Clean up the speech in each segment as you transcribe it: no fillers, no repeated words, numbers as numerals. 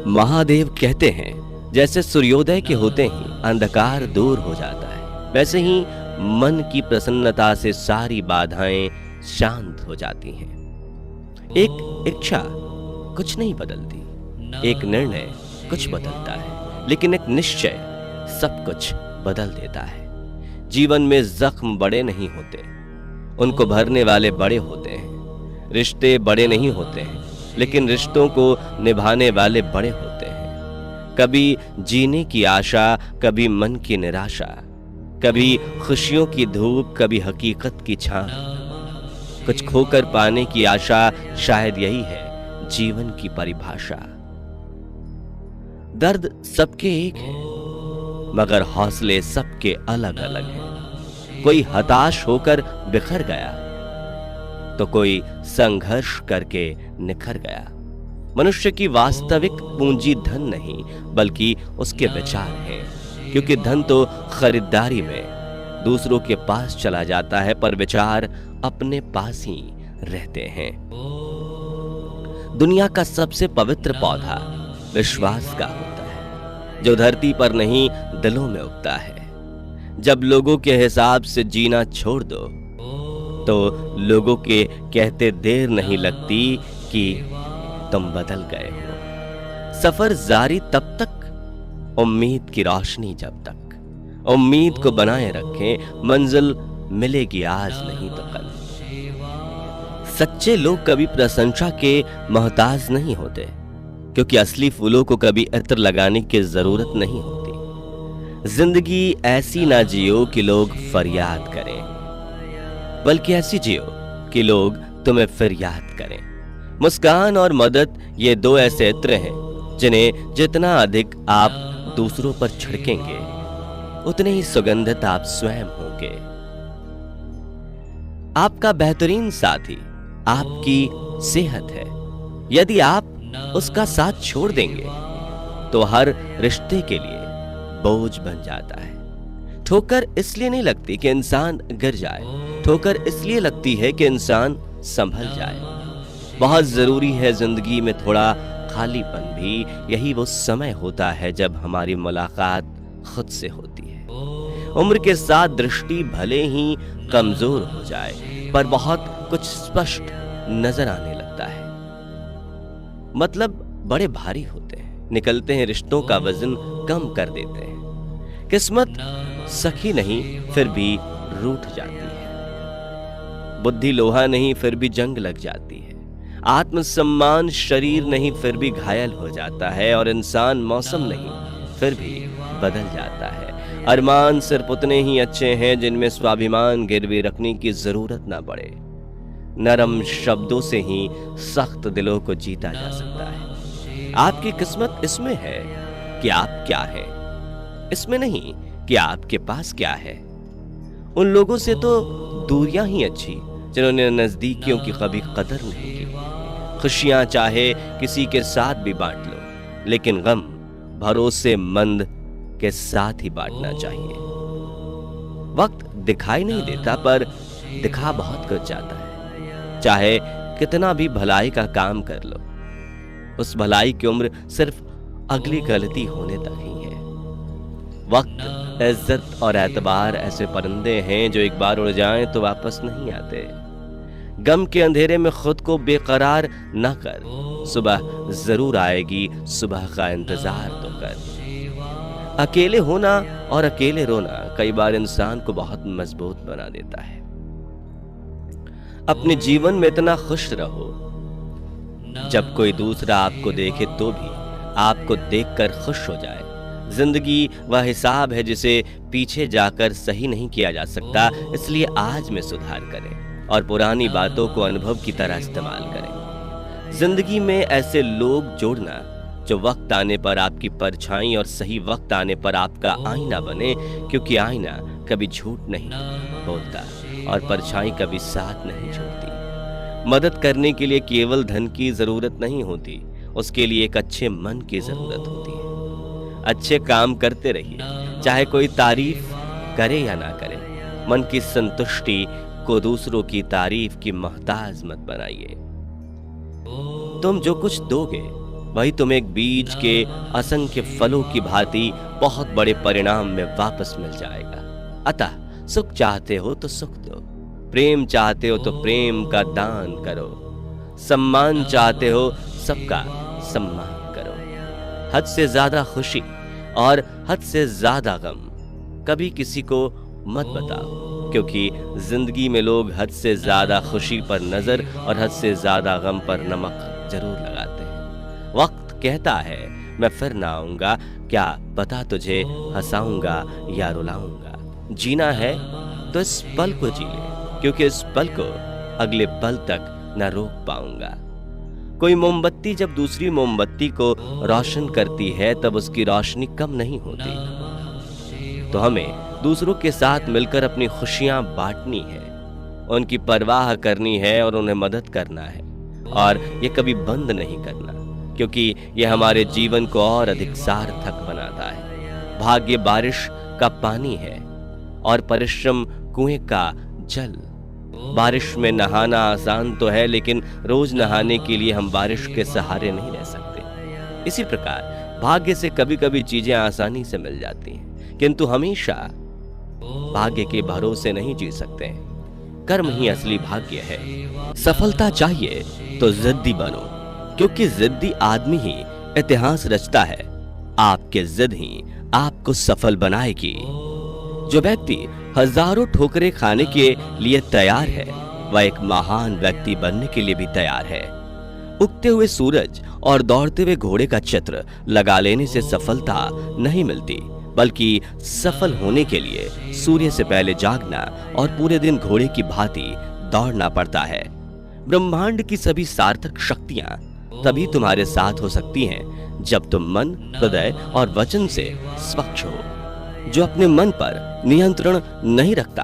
महादेव कहते हैं, जैसे सूर्योदय के होते ही अंधकार दूर हो जाता है, वैसे ही मन की प्रसन्नता से सारी बाधाएं शांत हो जाती हैं। एक इच्छा कुछ नहीं बदलती, एक निर्णय कुछ बदलता है, लेकिन एक निश्चय सब कुछ बदल देता है। जीवन में जख्म बड़े नहीं होते, उनको भरने वाले बड़े होते हैं। रिश्ते बड़े नहीं होते हैं, लेकिन रिश्तों को निभाने वाले बड़े होते हैं। कभी जीने की आशा, कभी मन की निराशा, कभी खुशियों की धूप, कभी हकीकत की छां। कुछ खोकर पाने की आशा, शायद यही है जीवन की परिभाषा। दर्द सबके एक है, मगर हौसले सबके अलग अलग हैं। कोई हताश होकर बिखर गया, तो कोई संघर्ष करके निखर गया। मनुष्य की वास्तविक पूंजी धन नहीं, बल्कि उसके विचार हैं, क्योंकि धन तो खरीदारी में दूसरों के पास चला जाता है, पर विचार अपने पास ही रहते हैं। दुनिया का सबसे पवित्र पौधा विश्वास का होता है, जो धरती पर नहीं दिलों में उगता है। जब लोगों के हिसाब से जीना छोड़ दो, तो लोगों के कहते देर नहीं लगती कि तुम बदल गए हो। सफर जारी तब तक, उम्मीद की रोशनी जब तक। उम्मीद को बनाए रखें, मंजिल मिलेगी आज नहीं तो कल। सच्चे लोग कभी प्रशंसा के मोहताज नहीं होते, क्योंकि असली फूलों को कभी इत्र लगाने की जरूरत नहीं होती। जिंदगी ऐसी ना जियो कि लोग फरियाद करें, बल्कि ऐसी जियो कि लोग तुम्हें फिर याद करें। मुस्कान और मदद, ये दो ऐसे इत्र हैं जिन्हें जितना अधिक आप दूसरों पर छिड़केंगे, उतने ही सुगंधित आप स्वयं होंगे। आपका बेहतरीन साथी आपकी सेहत है। यदि आप उसका साथ छोड़ देंगे, तो हर रिश्ते के लिए बोझ बन जाता है। ठोकर इसलिए नहीं लगती कि इंसान गिर जाए, ठोकर इसलिए लगती है कि इंसान संभल जाए। बहुत जरूरी है जिंदगी में थोड़ा खालीपन भी। यही वो समय होता है जब हमारी मुलाकात खुद से होती है। उम्र के साथ दृष्टि भले ही कमजोर हो जाए, पर बहुत कुछ स्पष्ट नजर आने लगता है। मतलब बड़े भारी होते हैं, निकलते हैं, रिश्तों का वजन कम कर देते हैं। किस्मत सखी नहीं, फिर भी रूठ जाती है। बुद्धि लोहा नहीं, फिर भी जंग लग जाती है। आत्मसम्मान शरीर नहीं, फिर भी घायल हो जाता है। और इंसान मौसम नहीं, फिर भी बदल जाता है। अरमान सिर्फ उतने ही अच्छे हैं जिनमें स्वाभिमान गिरवी रखने की जरूरत ना पड़े। नरम शब्दों से ही सख्त दिलों को जीता जा सकता है। आपकी किस्मत इसमें है कि आप क्या हैं, इसमें नहीं कि आपके पास क्या है। उन लोगों से तो दूरियां ही अच्छी जिन्होंने नजदीकियों की कभी कदर नहीं की। खुशियां चाहे किसी के साथ भी बांट लो, लेकिन गम भरोसेमंद के साथ ही बांटना चाहिए। वक्त दिखाई नहीं देता, पर दिखा बहुत कुछ जाता है। चाहे कितना भी भलाई का काम कर लो, उस भलाई की उम्र सिर्फ अगली गलती होने तक ही है। वक्त, इज्जत और एतबार ऐसे परिंदे हैं जो एक बार उड़ जाएं तो वापस नहीं आते। गम के अंधेरे में खुद को बेकरार न कर, सुबह जरूर आएगी, सुबह का इंतजार तो कर। अकेले होना और अकेले रोना कई बार इंसान को बहुत मजबूत बना देता है। अपने जीवन में इतना खुश रहो, जब कोई दूसरा आपको देखे तो भी आपको देखकर खुश हो जाए। जिंदगी वह हिसाब है जिसे पीछे जाकर सही नहीं किया जा सकता, इसलिए आज में सुधार करें और पुरानी बातों को अनुभव की तरह इस्तेमाल करें। जिंदगी में ऐसे लोग जोड़ना जो वक्त आने पर आपकी परछाई और सही वक्त आने पर आपका आईना बने, क्योंकि आईना कभी झूठ नहीं बोलता और परछाई कभी साथ नहीं छोड़ती। मदद करने के लिए केवल धन की जरूरत नहीं होती, उसके लिए एक अच्छे मन की जरूरत होती है। अच्छे काम करते रहिए, चाहे कोई तारीफ करे या ना करे। मन की संतुष्टि को दूसरों की तारीफ की मोहताज मत बनाइए। तुम जो कुछ दोगे वही तुम्हें एक बीज के असंख्य फलों की भांति बहुत बड़े परिणाम में वापस मिल जाएगा। अतः सुख चाहते हो तो सुख दो, प्रेम चाहते हो तो प्रेम का दान करो, सम्मान चाहते हो सबका सम्मान करो। हद से ज्यादा खुशी और हद से ज्यादा गम कभी किसी को मत बताओ, क्योंकि जिंदगी में लोग हद से ज्यादा खुशी पर नजर और हद से ज्यादा गम पर नमक जरूर लगाते हैं। वक्त कहता है मैं फिर ना आऊंगा, क्या पता तुझे हंसाऊंगा या रुलाऊंगा। जीना है तो इस पल को जी ले, क्योंकि इस पल को अगले पल तक न रोक पाऊंगा। कोई मोमबत्ती जब दूसरी मोमबत्ती को रोशन करती है तब उसकी रोशनी कम नहीं होती। तो हमें दूसरों के साथ मिलकर अपनी खुशियां बांटनी है, उनकी परवाह करनी है और उन्हें मदद करना है, और ये कभी बंद नहीं करना, क्योंकि ये हमारे जीवन को और अधिक सार्थक बनाता है। भाग्य बारिश का पानी है और परिश्रम कुएं का जल। बारिश में नहाना आसान तो है, लेकिन रोज नहाने के लिए हम बारिश के सहारे नहीं रह सकते। इसी प्रकार भाग्य से कभी कभी चीजें आसानी से मिल जाती हैं, किंतु हमेशा भाग्य के भरोसे नहीं जी सकते। कर्म ही असली भाग्य है। सफलता चाहिए तो जिद्दी बनो, क्योंकि जिद्दी आदमी ही इतिहास रचता है। आपके जिद ही आपको सफल बनाएगी। जो व्यक्ति हजारों ठोकरें खाने के लिए तैयार है, वह एक महान व्यक्ति बनने के लिए भी तैयार है। उगते हुए सूरज और दौड़ते हुए घोड़े का चित्र लगा लेने से सफलता नहीं मिलती, बल्कि सफल होने के लिए सूर्य से पहले जागना और पूरे दिन घोड़े की भांति दौड़ना पड़ता है। ब्रह्मांड की सभी सार्थक शक्तियां तभी तुम्हारे साथ हो सकती हैं जब तुम मन, हृदय और वचन से स्वच्छ हो। जो अपने मन पर नियंत्रण नहीं रखता,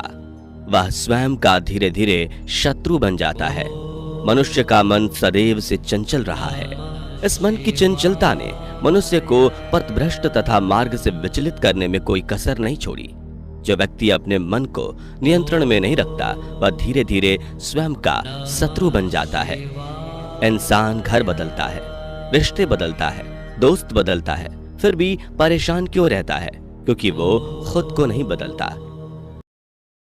वह स्वयं का धीरे धीरे शत्रु बन जाता है। मनुष्य का मन सदैव से चंचल रहा है। इस मन की चंचलता ने मनुष्य को पथभ्रष्ट तथा मार्ग से विचलित करने में कोई कसर नहीं छोड़ी। जो व्यक्ति अपने मन को नियंत्रण में नहीं रखता, वह धीरे धीरे स्वयं का शत्रु बन जाता है। इंसान घर बदलता है, रिश्ते बदलता है, दोस्त बदलता है, फिर भी परेशान क्यों रहता है? क्योंकि वो खुद को नहीं बदलता।